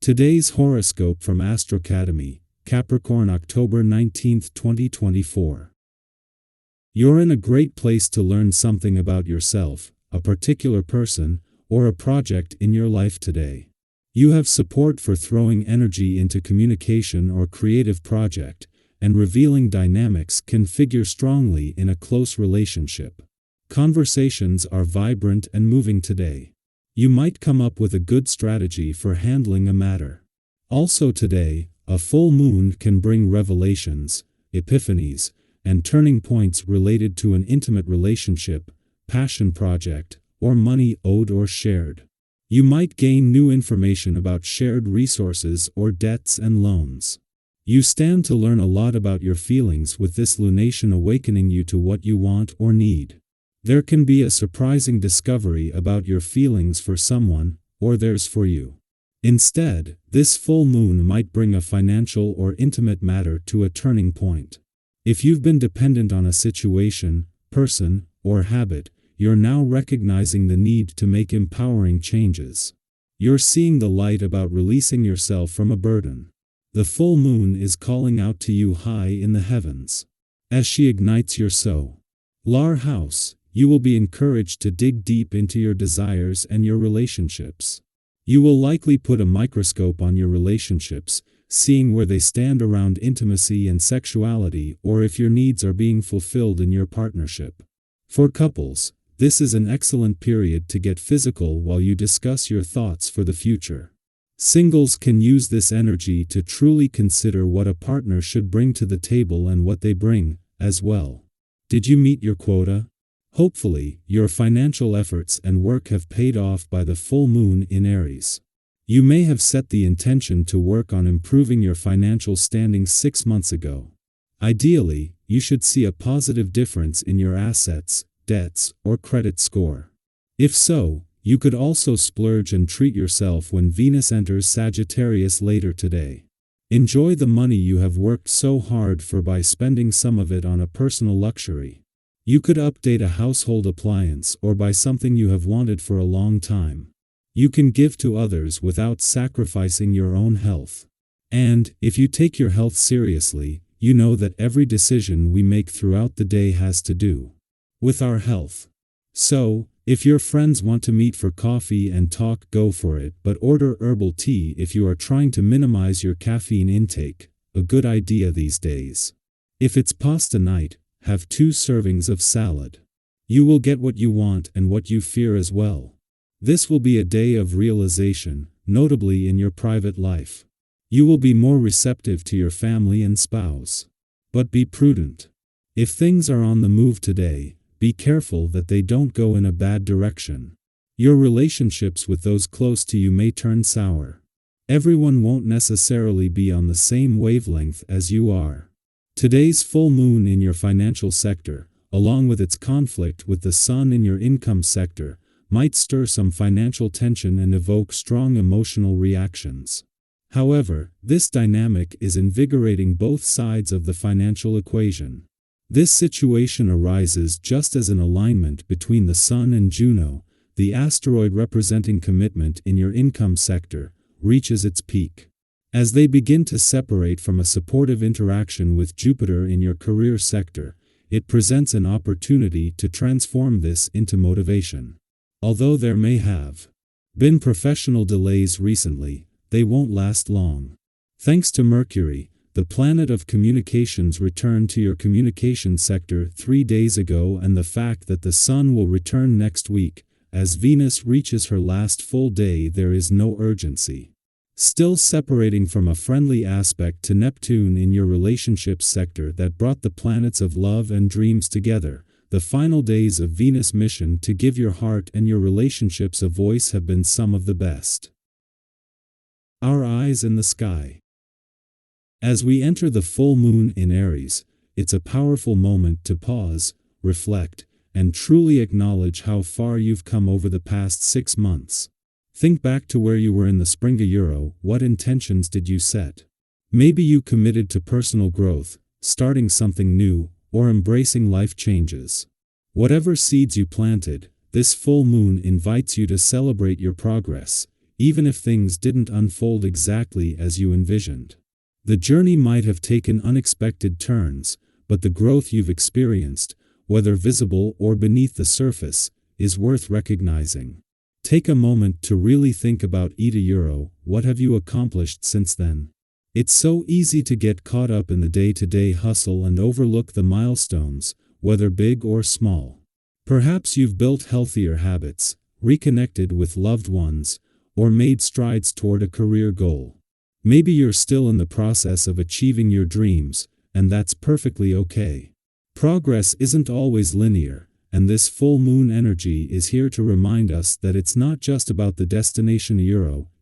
Today's horoscope from AstroCademy, Capricorn October 19, 2024. You're in a great place to learn something about yourself, a particular person, or a project in your life today. You have support for throwing energy into communication or creative project, and revealing dynamics can figure strongly in a close relationship. Conversations are vibrant and moving today. You might come up with a good strategy for handling a matter. Also today, a full moon can bring revelations, epiphanies, and turning points related to an intimate relationship, passion project, or money owed or shared. You might gain new information about shared resources or debts and loans. You stand to learn a lot about your feelings with this lunation awakening you to what you want or need. There can be a surprising discovery about your feelings for someone, or theirs for you. Instead, this full moon might bring a financial or intimate matter to a turning point. If you've been dependent on a situation, person, or habit, you're now recognizing the need to make empowering changes. You're seeing the light about releasing yourself from a burden. The full moon is calling out to you high in the heavens. As she ignites your solar house, you will be encouraged to dig deep into your desires and your relationships. You will likely put a microscope on your relationships, seeing where they stand around intimacy and sexuality, or if your needs are being fulfilled in your partnership. For couples, this is an excellent period to get physical while you discuss your thoughts for the future. Singles can use this energy to truly consider what a partner should bring to the table and what they bring, as well. Did you meet your quota? Hopefully, your financial efforts and work have paid off by the full moon in Aries. You may have set the intention to work on improving your financial standing 6 months ago. Ideally, you should see a positive difference in your assets, debts, or credit score. If so, you could also splurge and treat yourself when Venus enters Sagittarius later today. Enjoy the money you have worked so hard for by spending some of it on a personal luxury. You could update a household appliance or buy something you have wanted for a long time. You can give to others without sacrificing your own health. And, if you take your health seriously, you know that every decision we make throughout the day has to do with our health. So, if your friends want to meet for coffee and talk, go for it, but order herbal tea if you are trying to minimize your caffeine intake, a good idea these days. If it's pasta night, have 2 servings of salad. You will get what you want and what you fear as well. This will be a day of realization, notably in your private life. You will be more receptive to your family and spouse. But be prudent. If things are on the move today, be careful that they don't go in a bad direction. Your relationships with those close to you may turn sour. Everyone won't necessarily be on the same wavelength as you are. Today's full moon in your financial sector, along with its conflict with the sun in your income sector, might stir some financial tension and evoke strong emotional reactions. However, this dynamic is invigorating both sides of the financial equation. This situation arises just as an alignment between the Sun and Juno, the asteroid representing commitment in your income sector, reaches its peak. As they begin to separate from a supportive interaction with Jupiter in your career sector, it presents an opportunity to transform this into motivation. Although there may have been professional delays recently, they won't last long. Thanks to Mercury, the planet of communications returned to your communication sector 3 days ago, and the fact that the Sun will return next week, as Venus reaches her last full day, there is no urgency. Still separating from a friendly aspect to Neptune in your relationships sector that brought the planets of love and dreams together, the final days of Venus' mission to give your heart and your relationships a voice have been some of the best. Our eyes in the sky. As we enter the full moon in Aries, it's a powerful moment to pause, reflect, and truly acknowledge how far you've come over the past 6 months. Think back to where you were in the spring a year ago. What intentions did you set? Maybe you committed to personal growth, starting something new, or embracing life changes. Whatever seeds you planted, this full moon invites you to celebrate your progress, even if things didn't unfold exactly as you envisioned. The journey might have taken unexpected turns, but the growth you've experienced, whether visible or beneath the surface, is worth recognizing. Take a moment to really think about Euro. What have you accomplished since then? It's so easy to get caught up in the day-to-day hustle and overlook the milestones, whether big or small. Perhaps you've built healthier habits, reconnected with loved ones, or made strides toward a career goal. Maybe you're still in the process of achieving your dreams, and that's perfectly okay. Progress isn't always linear, and this full moon energy is here to remind us that it's not just about the destination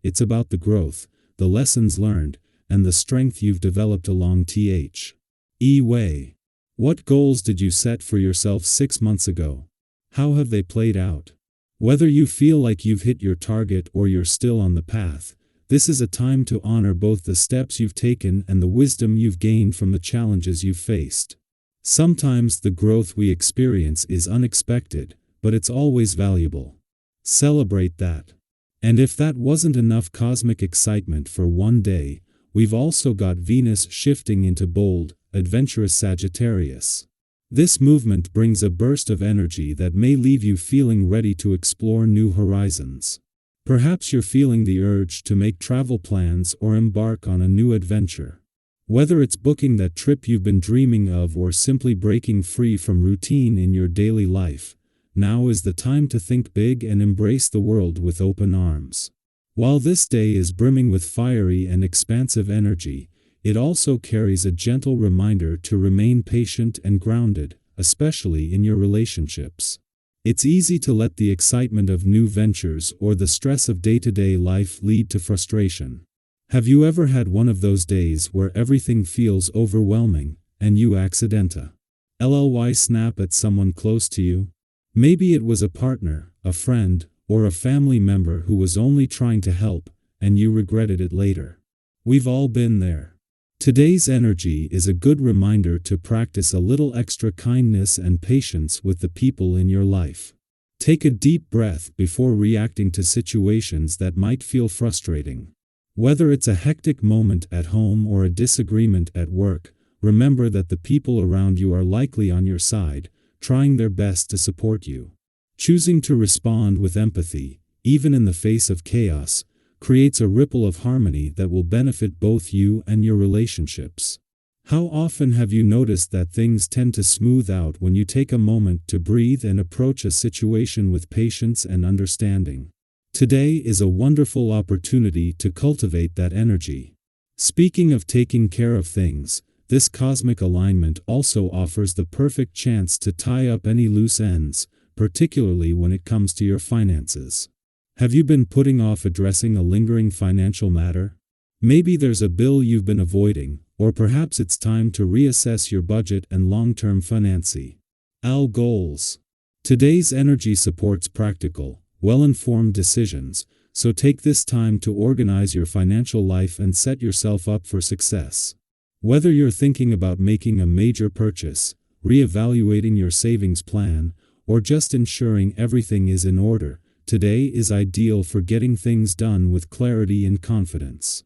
it's about the growth, the lessons learned, and the strength you've developed along the way. What goals did you set for yourself 6 months ago? How have they played out? Whether you feel like you've hit your target or you're still on the path, this is a time to honor both the steps you've taken and the wisdom you've gained from the challenges you've faced. Sometimes the growth we experience is unexpected, but it's always valuable. Celebrate that. And if that wasn't enough cosmic excitement for one day, we've also got Venus shifting into bold, adventurous Sagittarius. This movement brings a burst of energy that may leave you feeling ready to explore new horizons. Perhaps you're feeling the urge to make travel plans or embark on a new adventure. Whether it's booking that trip you've been dreaming of or simply breaking free from routine in your daily life, now is the time to think big and embrace the world with open arms. While this day is brimming with fiery and expansive energy, it also carries a gentle reminder to remain patient and grounded, especially in your relationships. It's easy to let the excitement of new ventures or the stress of day-to-day life lead to frustration. Have you ever had one of those days where everything feels overwhelming, and you accidentally snap at someone close to you? Maybe it was a partner, a friend, or a family member who was only trying to help, and you regretted it later. We've all been there. Today's energy is a good reminder to practice a little extra kindness and patience with the people in your life. Take a deep breath before reacting to situations that might feel frustrating. Whether it's a hectic moment at home or a disagreement at work, remember that the people around you are likely on your side, trying their best to support you. Choosing to respond with empathy, even in the face of chaos, creates a ripple of harmony that will benefit both you and your relationships. How often have you noticed that things tend to smooth out when you take a moment to breathe and approach a situation with patience and understanding? Today is a wonderful opportunity to cultivate that energy. Speaking of taking care of things, this cosmic alignment also offers the perfect chance to tie up any loose ends, particularly when it comes to your finances. Have you been putting off addressing a lingering financial matter? Maybe there's a bill you've been avoiding, or perhaps it's time to reassess your budget and long-term financing goals. Today's energy supports practical, well-informed decisions, so take this time to organize your financial life and set yourself up for success. Whether you're thinking about making a major purchase, reevaluating your savings plan, or just ensuring everything is in order, today is ideal for getting things done with clarity and confidence.